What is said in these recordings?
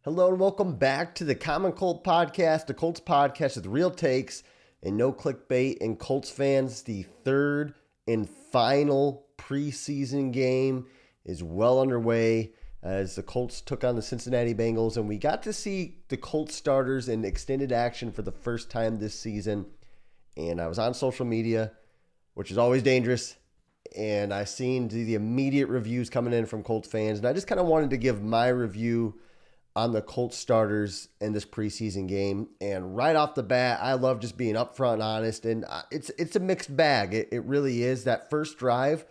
Hello and welcome back to the Common Colt Podcast, the Colts podcast with real takes and no clickbait. And Colts fans, the third and final preseason game is well underway as the Colts took on the Cincinnati Bengals. And we got to see the Colts starters in extended action for the first time this season. And I was on social media, which is always dangerous. And I seen the immediate reviews coming in from Colts fans. And I just kind of wanted to give my review on the Colts starters in this preseason game. And right off the bat, I love just being upfront and honest. And it's a mixed bag. It really is. That first drive,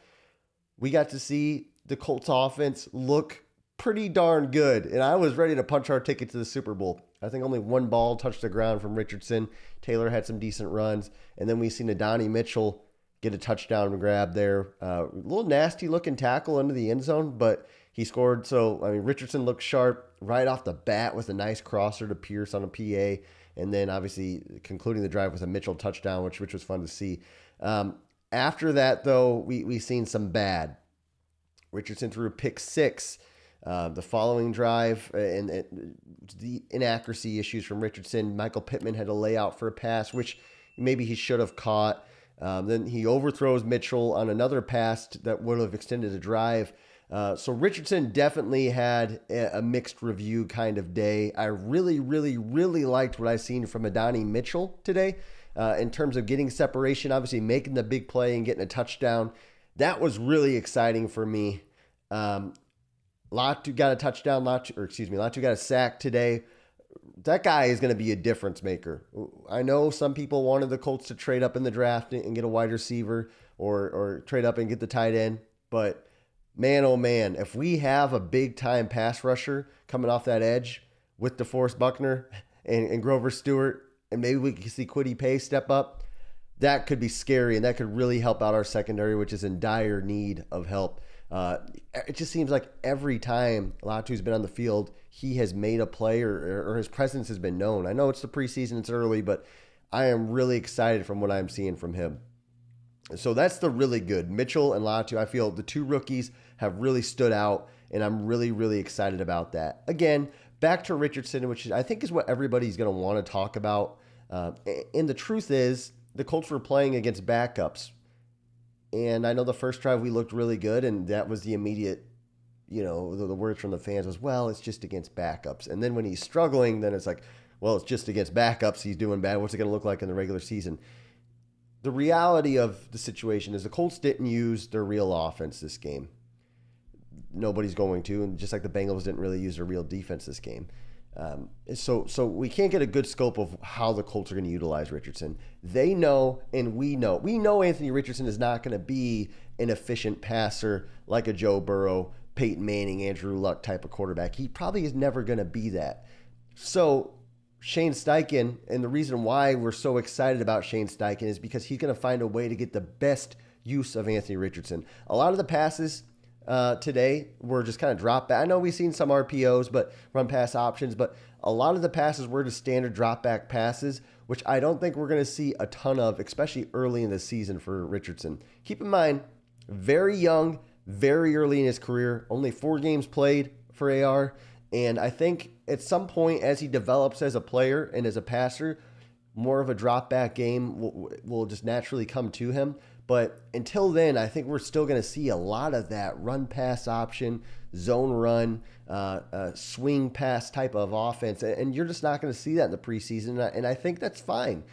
we got to see the Colts offense look pretty darn good. And I was ready to punch our ticket to the Super Bowl. I think only one ball touched the ground from Richardson. Taylor had some decent runs. And then we seen Adonai Mitchell get a touchdown grab there. A little nasty looking tackle into the end zone, but he scored. So, I mean, Richardson looked sharp right off the bat with a nice crosser to Pierce on a PA. And then obviously concluding the drive with a Mitchell touchdown, which was fun to see. After that, though, we seen some bad. Richardson threw a pick six. The following drive and the inaccuracy issues from Richardson. Michael Pittman had a layout for a pass, which maybe he should have caught. Then he overthrows Mitchell on another pass that would have extended the drive. So Richardson definitely had a mixed review kind of day. I really, really, really liked what I seen from Adonai Mitchell today in terms of getting separation, obviously making the big play and getting a touchdown. That was really exciting for me. Latu got a touchdown. Latu got a sack today. That guy is going to be a difference maker. I know some people wanted the Colts to trade up in the draft and get a wide receiver or trade up and get the tight end. But man, oh man, if we have a big time pass rusher coming off that edge with DeForest Buckner and Grover Stewart, and maybe we can see Kwity Paye step up, that could be scary and that could really help out our secondary, which is in dire need of help. It just seems like every time Latu's been on the field, he has made a play or his presence has been known. I know it's the preseason, it's early, but I am really excited from what I'm seeing from him. So that's the really good. Mitchell and Latu, I feel the two rookies have really stood out, and I'm really, really excited about that. Again, back to Richardson, which I think is what everybody's going to want to talk about. And the truth is, the Colts were playing against backups. And I know the first drive we looked really good, and that was the immediate, the words from the fans was, well, it's just against backups. And then when he's struggling, then it's like, well, it's just against backups. He's doing bad. What's it going to look like in the regular season? The reality of the situation is the Colts didn't use their real offense this game. Nobody's going to, and just like the Bengals didn't really use their real defense this game. So we can't get a good scope of how the Colts are going to utilize Richardson. They know, and we know. We know Anthony Richardson is not going to be an efficient passer like a Joe Burrow, Peyton Manning, Andrew Luck type of quarterback. He probably is never going to be that. So Shane Steichen, and the reason why we're so excited about Shane Steichen is because he's going to find a way to get the best use of Anthony Richardson. A lot of the passes today were just kind of drop back. I know we've seen some RPOs, but run pass options, but a lot of the passes were just standard drop back passes, which I don't think we're going to see a ton of, especially early in the season for Richardson. Keep in mind, very young, very early in his career, only 4 games played for AR. And I think at some point as he develops as a player and as a passer, more of a drop back game will just naturally come to him. But until then, I think we're still going to see a lot of that run pass option, zone run, swing pass type of offense. And you're just not going to see that in the preseason. And I think that's fine.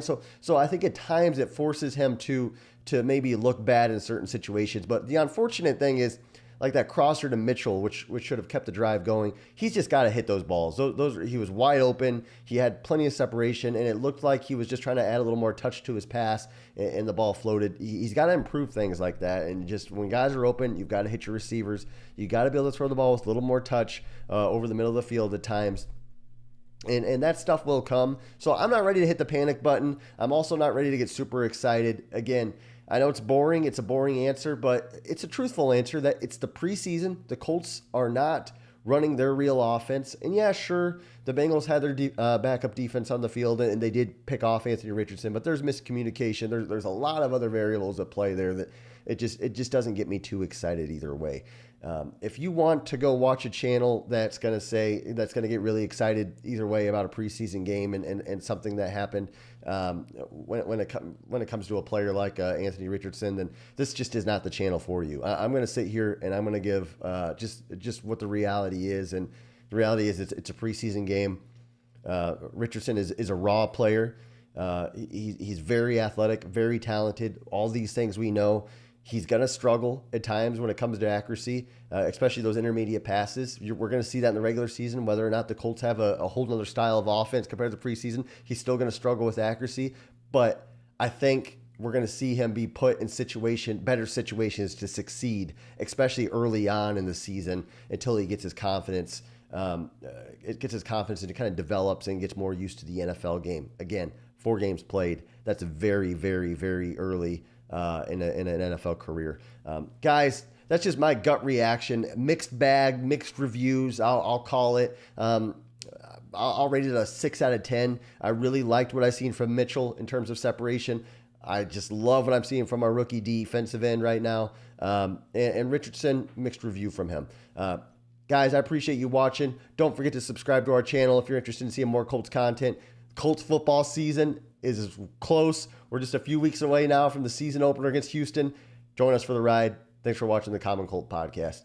So I think at times it forces him to maybe look bad in certain situations. But the unfortunate thing is, like that crosser to Mitchell, which should have kept the drive going. He's just got to hit those balls. He was wide open. He had plenty of separation, and it looked like he was just trying to add a little more touch to his pass, and the ball floated. He's got to improve things like that. And just when guys are open, you've got to hit your receivers. You got to be able to throw the ball with a little more touch over the middle of the field at times. And that stuff will come. So I'm not ready to hit the panic button. I'm also not ready to get super excited. Again, I know it's boring. It's a boring answer, but it's a truthful answer that it's the preseason. The Colts are not running their real offense. And yeah, sure, the Bengals had their backup defense on the field, and they did pick off Anthony Richardson, but there's miscommunication. There's a lot of other variables at play there that it just doesn't get me too excited either way. If you want to go watch a channel that's going to get really excited either way about a preseason game and something that happened when it comes to a player like Anthony Richardson, then this just is not the channel for you. I'm going to sit here and I'm going to give just what the reality is, and the reality is it's a preseason game. Richardson is a raw player. He's very athletic, very talented. All these things we know. He's going to struggle at times when it comes to accuracy, especially those intermediate passes. We're going to see that in the regular season, whether or not the Colts have a whole other style of offense compared to preseason. He's still going to struggle with accuracy, but I think we're going to see him be put in better situations to succeed, especially early on in the season until he gets his confidence. It gets his confidence and it kind of develops and gets more used to the NFL game. Again, 4 games played. That's very, very, very early in an NFL career. Guys, that's just my gut reaction. Mixed bag, mixed reviews, I'll call it. I'll rate it a 6 out of 10. I really liked what I seen from Mitchell in terms of separation. I just love what I'm seeing from our rookie defensive end right now. And Richardson, mixed review from him. Guys, I appreciate you watching. Don't forget to subscribe to our channel if you're interested in seeing more Colts content. Colts football season is close. We're just a few weeks away now from the season opener against Houston. Join us for the ride. Thanks for watching the Common Colt Podcast.